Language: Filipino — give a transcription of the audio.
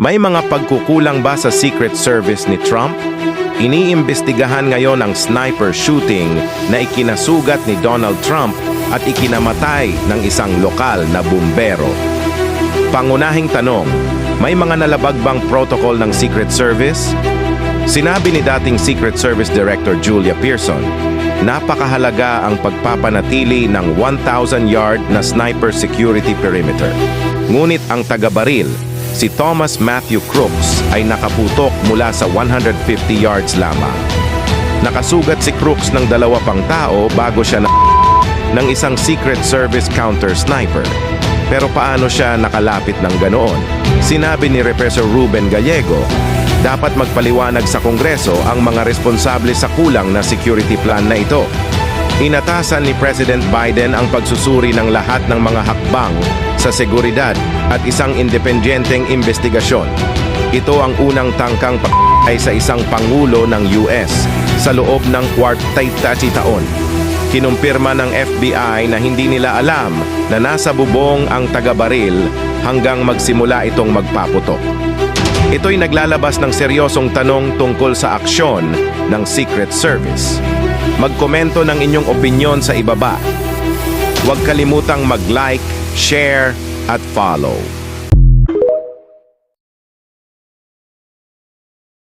May mga pagkukulang ba sa Secret Service ni Trump? Iniimbestigahan ngayon ang sniper shooting na ikinasugat ni Donald Trump at ikinamatay ng isang lokal na bumbero. Pangunahing tanong, may mga nalabag bang protocol ng Secret Service? Sinabi ni dating Secret Service Director Julia Pearson, napakahalaga ang pagpapanatili ng 1,000-yard na sniper security perimeter. Ngunit ang taga-baril, si Thomas Matthew Crooks ay nakaputok mula sa 150 yards lamang. Nakasugat si Crooks ng 2 pang tao bago siya ng isang Secret Service counter sniper. Pero paano siya nakalapit ng ganoon? Sinabi ni Represor Ruben Gallego, dapat magpaliwanag sa Kongreso ang mga responsable sa kulang na security plan na ito. Inatasan ni President Biden ang pagsusuri ng lahat ng mga hakbang sa seguridad at isang independenteng investigasyon. Ito ang unang tangkang pagpapay sa isang pangulo ng US sa loob ng 40 taon. Kinumpirma ng FBI na hindi nila alam na nasa bubong ang taga-baril hanggang magsimula itong magpaputok. Ito'y naglalabas ng seryosong tanong tungkol sa aksyon ng Secret Service. Magkomento ng inyong opinyon sa ibaba. Huwag kalimutang mag-like, share, at follow.